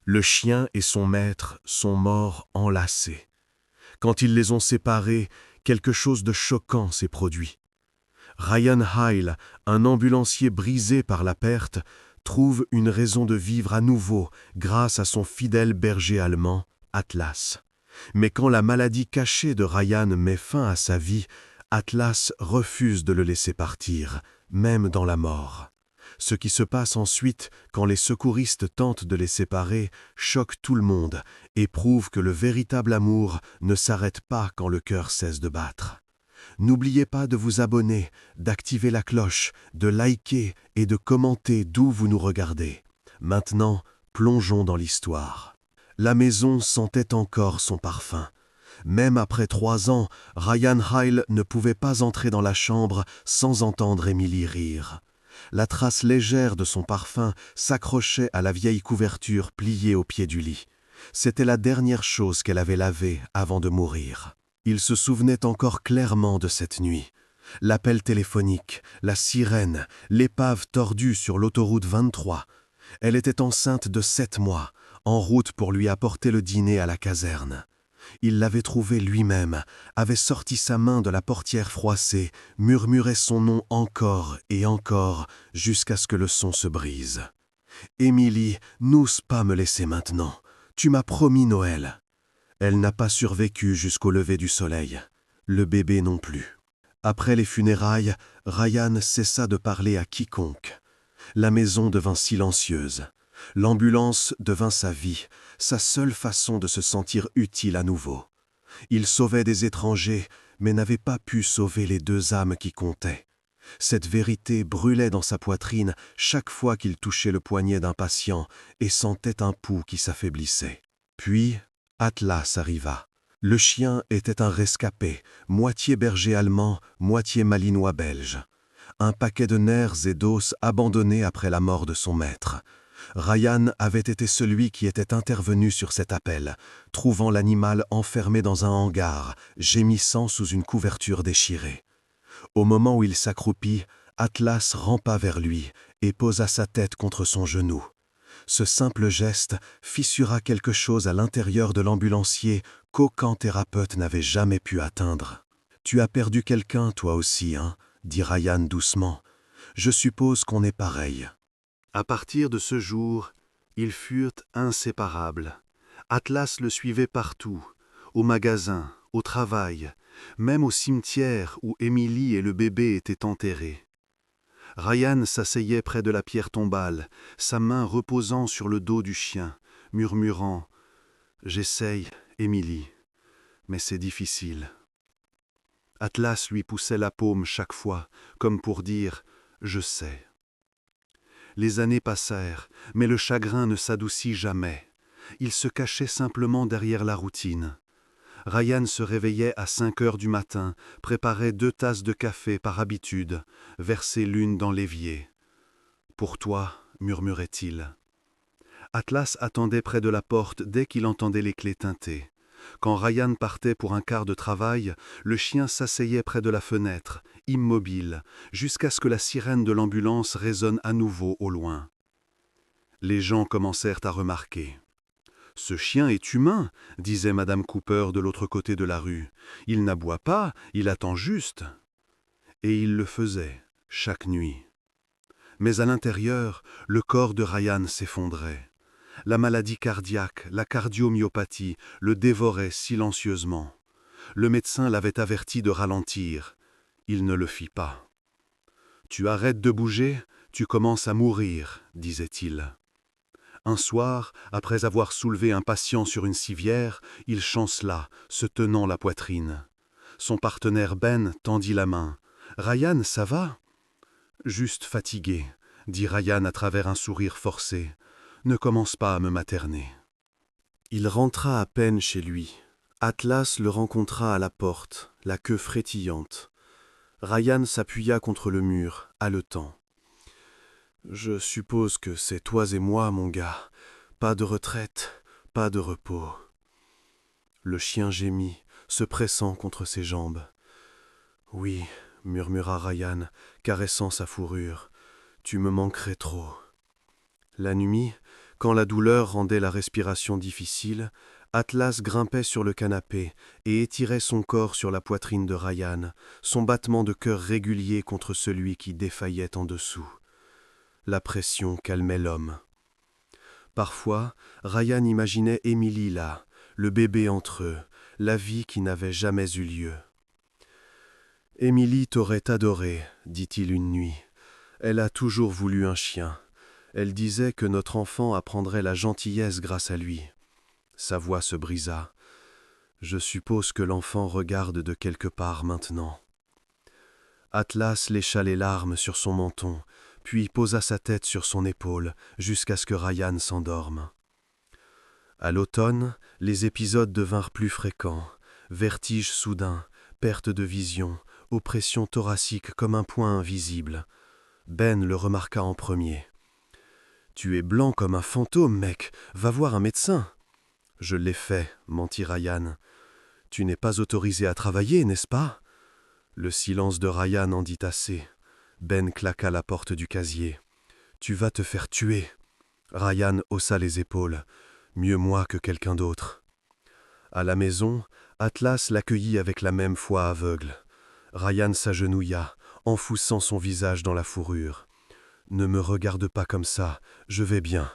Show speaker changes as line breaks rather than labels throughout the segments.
Le chien et son maître sont morts enlacés. Quand ils les ont séparés, quelque chose de choquant s'est produit. Ryan Hyle, un ambulancier brisé par la perte, trouve une raison de vivre à nouveau grâce à son fidèle berger allemand, Atlas. Mais quand la maladie cachée de Ryan met fin à sa vie, Atlas refuse de le laisser partir, même dans la mort. Ce qui se passe ensuite, quand les secouristes tentent de les séparer, choque tout le monde et prouve que le véritable amour ne s'arrête pas quand le cœur cesse de battre. N'oubliez pas de vous abonner, d'activer la cloche, de liker et de commenter d'où vous nous regardez. Maintenant, plongeons dans l'histoire. La maison sentait encore son parfum. Même après 3 ans, Ryan Hyle ne pouvait pas entrer dans la chambre sans entendre Emily rire. La trace légère de son parfum s'accrochait à la vieille couverture pliée au pied du lit. C'était la dernière chose qu'elle avait lavée avant de mourir. Il se souvenait encore clairement de cette nuit. L'appel téléphonique, la sirène, l'épave tordue sur l'autoroute 23. Elle était enceinte de 7 mois, en route pour lui apporter le dîner à la caserne. Il l'avait trouvée lui-même, avait sorti sa main de la portière froissée, murmurait son nom encore et encore, jusqu'à ce que le son se brise. « Émilie, n'ose pas me laisser maintenant. Tu m'as promis Noël. » Elle n'a pas survécu jusqu'au lever du soleil. Le bébé non plus. Après les funérailles, Ryan cessa de parler à quiconque. La maison devint silencieuse. L'ambulance devint sa vie, sa seule façon de se sentir utile à nouveau. Il sauvait des étrangers, mais n'avait pas pu sauver les 2 âmes qui comptaient. Cette vérité brûlait dans sa poitrine chaque fois qu'il touchait le poignet d'un patient et sentait un pouls qui s'affaiblissait. Puis, Atlas arriva. Le chien était un rescapé, moitié berger allemand, moitié malinois belge. Un paquet de nerfs et d'os abandonné après la mort de son maître. Ryan avait été celui qui était intervenu sur cet appel, trouvant l'animal enfermé dans un hangar, gémissant sous une couverture déchirée. Au moment où il s'accroupit, Atlas rampa vers lui et posa sa tête contre son genou. Ce simple geste fissura quelque chose à l'intérieur de l'ambulancier qu'aucun thérapeute n'avait jamais pu atteindre. « Tu as perdu quelqu'un, toi aussi, hein ?» dit Ryan doucement. « Je suppose qu'on est pareil. » À partir de ce jour, ils furent inséparables. Atlas le suivait partout, au magasin, au travail, même au cimetière où Émilie et le bébé étaient enterrés. Ryan s'asseyait près de la pierre tombale, sa main reposant sur le dos du chien, murmurant « J'essaye, Émilie, mais c'est difficile. » Atlas lui poussait la paume chaque fois, comme pour dire « Je sais ». Les années passèrent, mais le chagrin ne s'adoucit jamais. Il se cachait simplement derrière la routine. Ryan se réveillait à 5 heures du matin, préparait 2 tasses de café par habitude, versait l'une dans l'évier. « Pour toi, » murmurait-il. Atlas attendait près de la porte dès qu'il entendait les clés tinter. Quand Ryan partait pour un quart de travail, le chien s'asseyait près de la fenêtre, immobile, jusqu'à ce que la sirène de l'ambulance résonne à nouveau au loin. Les gens commencèrent à remarquer. « Ce chien est humain, » disait Madame Cooper de l'autre côté de la rue. « Il n'aboie pas, il attend juste. » Et il le faisait, chaque nuit. Mais à l'intérieur, le corps de Ryan s'effondrait. La maladie cardiaque, la cardiomyopathie, le dévoraient silencieusement. Le médecin l'avait averti de ralentir. Il ne le fit pas. « Tu arrêtes de bouger, tu commences à mourir, » disait-il. Un soir, après avoir soulevé un patient sur une civière, il chancela, se tenant la poitrine. Son partenaire Ben tendit la main. « Ryan, ça va ?»« Juste fatigué, » dit Ryan à travers un sourire forcé. « Ne commence pas à me materner. » Il rentra à peine chez lui. Atlas le rencontra à la porte, la queue frétillante. Ryan s'appuya contre le mur, haletant. « Je suppose que c'est toi et moi, mon gars. Pas de retraite, pas de repos. » Le chien gémit, se pressant contre ses jambes. « Oui, » murmura Ryan, caressant sa fourrure. « Tu me manquerais trop. » La nuit, Quand la douleur rendait la respiration difficile, Atlas grimpait sur le canapé et étirait son corps sur la poitrine de Ryan, son battement de cœur régulier contre celui qui défaillait en dessous. La pression calmait l'homme. Parfois, Ryan imaginait Emily là, le bébé entre eux, la vie qui n'avait jamais eu lieu. « Emily t'aurait adoré, dit-il une nuit. Elle a toujours voulu un chien. Elle disait que notre enfant apprendrait la gentillesse grâce à lui. » Sa voix se brisa. « Je suppose que l'enfant regarde de quelque part maintenant. » Atlas lécha les larmes sur son menton, puis posa sa tête sur son épaule jusqu'à ce que Ryan s'endorme. À l'automne, les épisodes devinrent plus fréquents. Vertige soudain, perte de vision, oppression thoracique comme un point invisible. Ben le remarqua en premier. « Tu es blanc comme un fantôme, mec. Va voir un médecin. »« Je l'ai fait, » mentit Ryan. « Tu n'es pas autorisé à travailler, n'est-ce pas ?» Le silence de Ryan en dit assez. Ben claqua la porte du casier. « Tu vas te faire tuer. » Ryan haussa les épaules. « Mieux moi que quelqu'un d'autre. » À la maison, Atlas l'accueillit avec la même foi aveugle. Ryan s'agenouilla, enfouissant son visage dans la fourrure. « Ne me regarde pas comme ça, je vais bien. »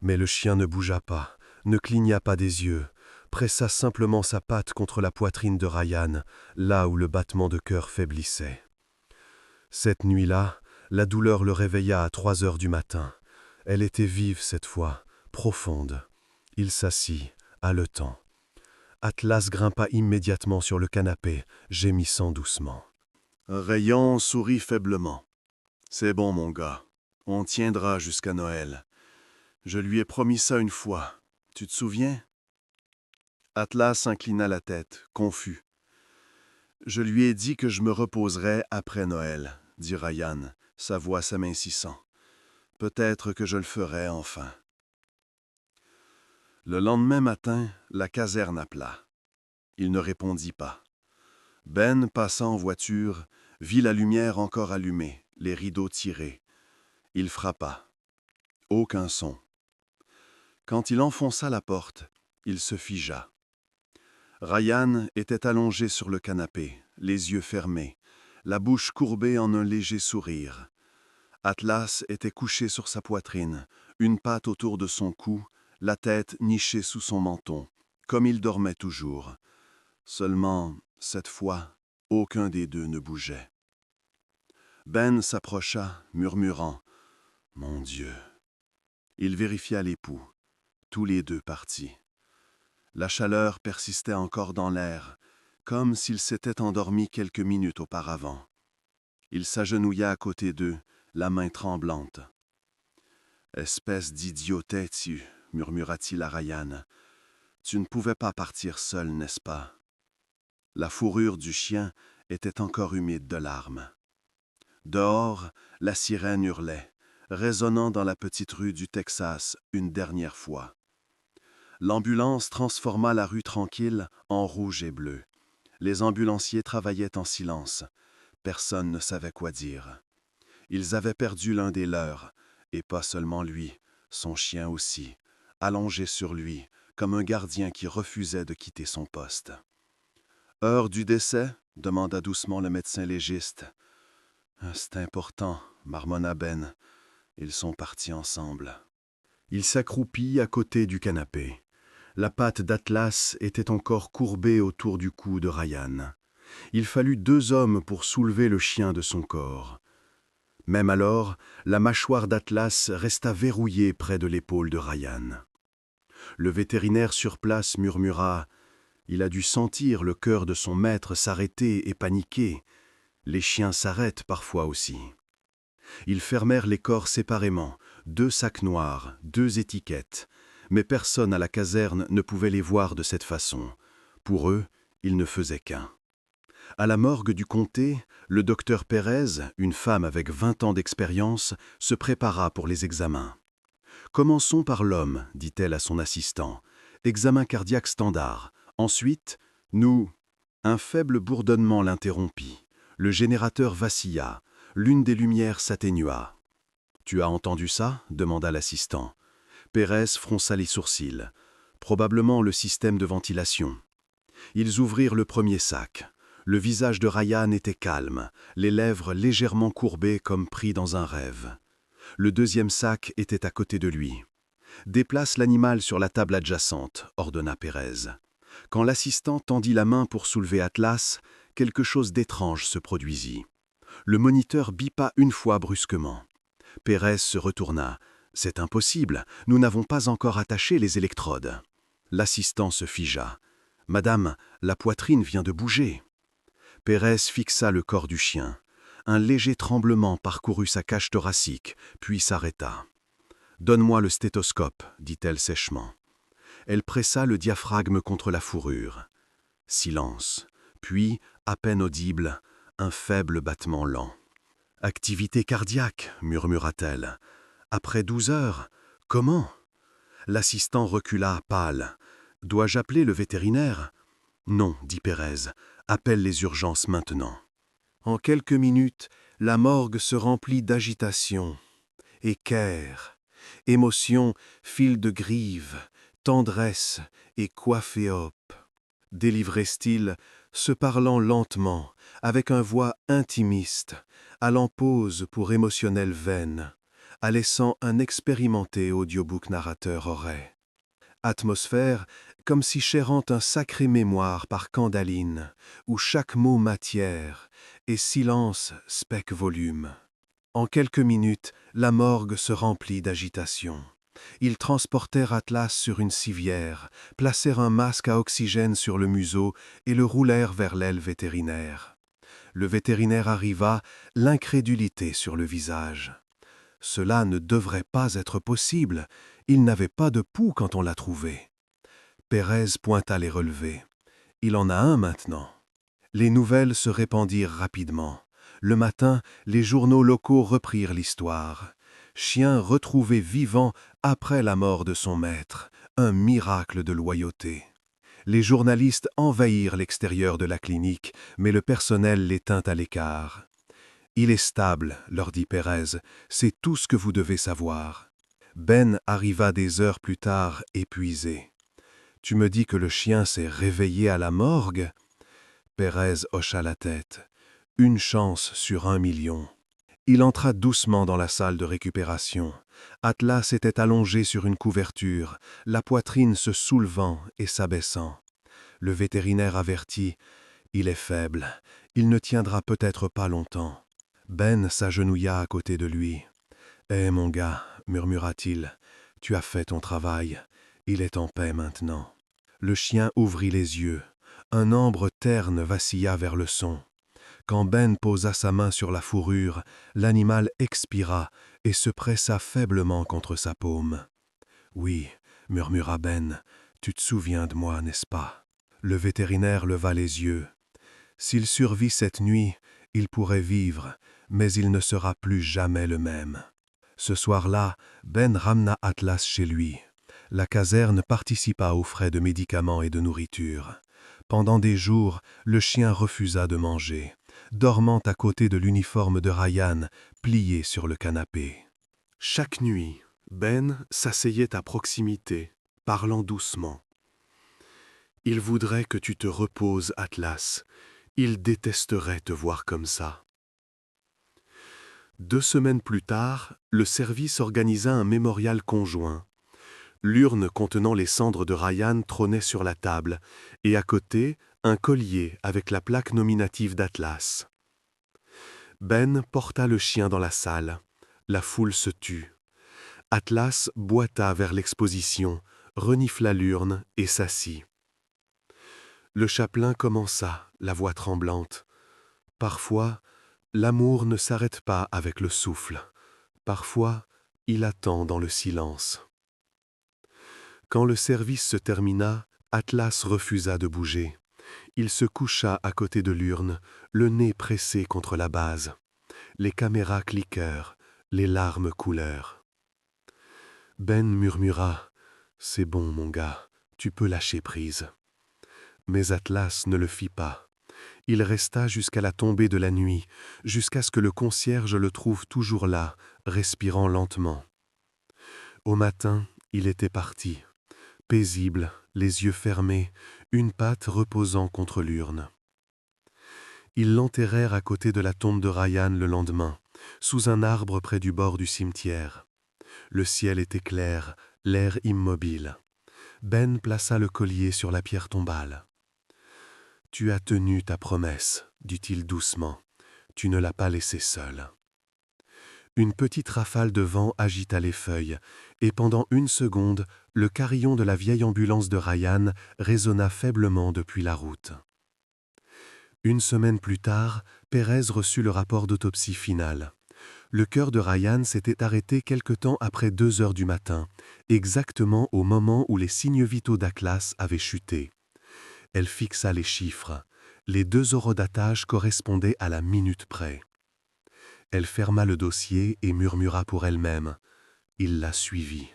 Mais le chien ne bougea pas, ne cligna pas des yeux, pressa simplement sa patte contre la poitrine de Ryan, là où le battement de cœur faiblissait. Cette nuit-là, la douleur le réveilla à 3 heures du matin. Elle était vive cette fois, profonde. Il s'assit, haletant. Atlas grimpa immédiatement sur le canapé, gémissant doucement. Rayon sourit faiblement. « C'est bon, mon gars. On tiendra jusqu'à Noël. Je lui ai promis ça une fois. Tu te souviens ?» Atlas inclina la tête, confus. « Je lui ai dit que je me reposerais après Noël, » dit Ryan, sa voix s'amincissant. « Peut-être que je le ferai enfin. » Le lendemain matin, la caserne appela. Il ne répondit pas. Ben, passant en voiture, vit la lumière encore allumée, les rideaux tirés. Il frappa. Aucun son. Quand il enfonça la porte, il se figea. Ryan était allongé sur le canapé, les yeux fermés, la bouche courbée en un léger sourire. Atlas était couché sur sa poitrine, une patte autour de son cou, la tête nichée sous son menton, comme il dormait toujours. Seulement, cette fois, aucun des deux ne bougeait. Ben s'approcha, murmurant « Mon Dieu !» Il vérifia l'époux. Tous les deux partis. La chaleur persistait encore dans l'air, comme s'il s'était endormi quelques minutes auparavant. Il s'agenouilla à côté d'eux, la main tremblante. « Espèce d'idiot têtu !» murmura-t-il à Ryan. « Tu ne pouvais pas partir seul, n'est-ce pas ?» La fourrure du chien était encore humide de larmes. Dehors, la sirène hurlait, résonnant dans la petite rue du Texas une dernière fois. L'ambulance transforma la rue tranquille en rouge et bleu. Les ambulanciers travaillaient en silence. Personne ne savait quoi dire. Ils avaient perdu l'un des leurs, et pas seulement lui, son chien aussi, allongé sur lui, comme un gardien qui refusait de quitter son poste. « Heure du décès ?» demanda doucement le médecin légiste. « C'est important, » marmonna Ben. Ils sont partis ensemble. Il s'accroupit à côté du canapé. La patte d'Atlas était encore courbée autour du cou de Ryan. Il fallut 2 hommes pour soulever le chien de son corps. Même alors, la mâchoire d'Atlas resta verrouillée près de l'épaule de Ryan. Le vétérinaire sur place murmura « Il a dû sentir le cœur de son maître s'arrêter et paniquer. Les chiens s'arrêtent parfois aussi. » Ils fermèrent les corps séparément, 2 sacs noirs, 2 étiquettes, mais personne à la caserne ne pouvait les voir de cette façon. Pour eux, ils ne faisaient qu'un. À la morgue du comté, le docteur Pérez, une femme avec 20 ans d'expérience, se prépara pour les examens. « Commençons par l'homme, dit-elle à son assistant. Examen cardiaque standard. Ensuite, nous... » Un faible bourdonnement l'interrompit. Le générateur vacilla. L'une des lumières s'atténua. « Tu as entendu ça ?» demanda l'assistant. Pérez fronça les sourcils. Probablement le système de ventilation. Ils ouvrirent le premier sac. Le visage de Ryan était calme, les lèvres légèrement courbées comme pris dans un rêve. Le deuxième sac était à côté de lui. « Déplace l'animal sur la table adjacente », ordonna Pérez. Quand l'assistant tendit la main pour soulever Atlas, quelque chose d'étrange se produisit. Le moniteur bipa une fois brusquement. Pérez se retourna. « C'est impossible, nous n'avons pas encore attaché les électrodes. » L'assistant se figea. « Madame, la poitrine vient de bouger. » Pérez fixa le corps du chien. Un léger tremblement parcourut sa cage thoracique, puis s'arrêta. « Donne-moi le stéthoscope, dit-elle sèchement. Elle pressa le diaphragme contre la fourrure. Silence, puis, à peine audible, un faible battement lent. « Activité cardiaque, murmura-t-elle. Après 12 heures, comment ?» L'assistant recula, pâle. « Dois-je appeler le vétérinaire ?»« Non, dit Pérez. Appelle les urgences maintenant. » En quelques minutes, la morgue se remplit d'agitation, équerre, émotion, fil de grive, tendresse et coifféope. Délivrait-il, se parlant lentement, avec un voix intimiste, allant pause pour émotionnelle veine, à laissant un expérimenté audiobook narrateur aurait. Atmosphère, comme si chérant un sacré mémoire par Candaline, où chaque mot matière, et silence spec volume. En quelques minutes, la morgue se remplit d'agitation. Ils transportèrent Atlas sur une civière, placèrent un masque à oxygène sur le museau et le roulèrent vers l'aile vétérinaire. Le vétérinaire arriva, l'incrédulité sur le visage. Cela ne devrait pas être possible, il n'avait pas de pouls quand on l'a trouvé. Pérez pointa les relevés. Il en a un maintenant. Les nouvelles se répandirent rapidement. Le matin, les journaux locaux reprirent l'histoire. Chien retrouvé vivant après la mort de son maître, un miracle de loyauté. Les journalistes envahirent l'extérieur de la clinique, mais le personnel les tint à l'écart. « Il est stable, leur dit Pérez, c'est tout ce que vous devez savoir. » Ben arriva des heures plus tard, épuisé. « Tu me dis que le chien s'est réveillé à la morgue ?» Pérez hocha la tête. « Une chance sur 1 million. » Il entra doucement dans la salle de récupération. Atlas était allongé sur une couverture, la poitrine se soulevant et s'abaissant. Le vétérinaire avertit « Il est faible, il ne tiendra peut-être pas longtemps. » Ben s'agenouilla à côté de lui. « Eh mon gars, murmura-t-il, tu as fait ton travail, il est en paix maintenant. » Le chien ouvrit les yeux. Un ambre terne vacilla vers le son. Quand Ben posa sa main sur la fourrure, l'animal expira et se pressa faiblement contre sa paume. « Oui, » murmura Ben, « tu te souviens de moi, n'est-ce pas ?» Le vétérinaire leva les yeux. « S'il survit cette nuit, il pourrait vivre, mais il ne sera plus jamais le même. » Ce soir-là, Ben ramena Atlas chez lui. La caserne participa aux frais de médicaments et de nourriture. Pendant des jours, le chien refusa de manger, dormant à côté de l'uniforme de Ryan, plié sur le canapé. Chaque nuit, Ben s'asseyait à proximité, parlant doucement. « Il voudrait que tu te reposes, Atlas. Il détesterait te voir comme ça. » 2 semaines plus tard, le service organisa un mémorial conjoint. L'urne contenant les cendres de Ryan trônait sur la table, et à côté, un collier avec la plaque nominative d'Atlas. Ben porta le chien dans la salle. La foule se tut. Atlas boita vers l'exposition, renifla l'urne et s'assit. Le chapelain commença, la voix tremblante. « Parfois, l'amour ne s'arrête pas avec le souffle. Parfois, il attend dans le silence. » Quand le service se termina, Atlas refusa de bouger. Il se coucha à côté de l'urne, le nez pressé contre la base. Les caméras cliquèrent, les larmes coulèrent. Ben murmura « C'est bon, mon gars, tu peux lâcher prise. » Mais Atlas ne le fit pas. Il resta jusqu'à la tombée de la nuit, jusqu'à ce que le concierge le trouve toujours là, respirant lentement. Au matin, Il était parti, paisible, les yeux fermés, une patte reposant contre l'urne. Ils l'enterrèrent à côté de la tombe de Ryan le lendemain, sous un arbre près du bord du cimetière. Le ciel était clair, l'air immobile. Ben plaça le collier sur la pierre tombale. « Tu as tenu ta promesse, dit-il doucement. Tu ne l'as pas laissé seul. » Une petite rafale de vent agita les feuilles, et pendant une seconde, le carillon de la vieille ambulance de Ryan résonna faiblement depuis la route. Une semaine plus tard, Pérez reçut le rapport d'autopsie finale. Le cœur de Ryan s'était arrêté quelque temps après 2 heures du matin, exactement au moment où les signes vitaux d'Atlas avaient chuté. Elle fixa les chiffres. Les 2 horodatage correspondaient à la minute près. Elle ferma le dossier et murmura pour elle-même. Il la suivit.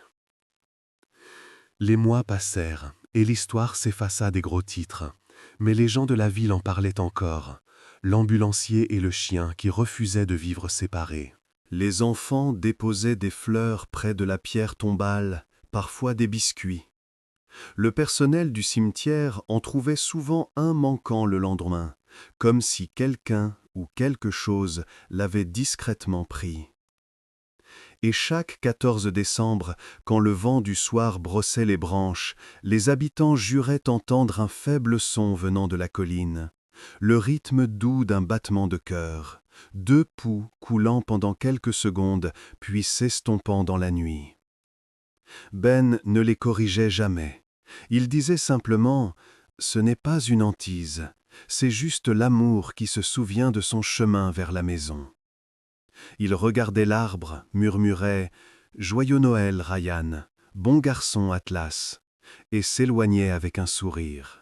Les mois passèrent, et l'histoire s'effaça des gros titres. Mais les gens de la ville en parlaient encore. L'ambulancier et le chien qui refusaient de vivre séparés. Les enfants déposaient des fleurs près de la pierre tombale, parfois des biscuits. Le personnel du cimetière en trouvait souvent un manquant le lendemain, comme si quelqu'un ou quelque chose l'avait discrètement pris. Et chaque 14 décembre, quand le vent du soir brossait les branches, les habitants juraient entendre un faible son venant de la colline, le rythme doux d'un battement de cœur, 2 pouls coulant pendant quelques secondes, puis s'estompant dans la nuit. Ben ne les corrigeait jamais. Il disait simplement « Ce n'est pas une hantise, c'est juste l'amour qui se souvient de son chemin vers la maison. » Il regardait l'arbre, murmurait « Joyeux Noël, Ryan, bon garçon, Atlas », et s'éloignait avec un sourire.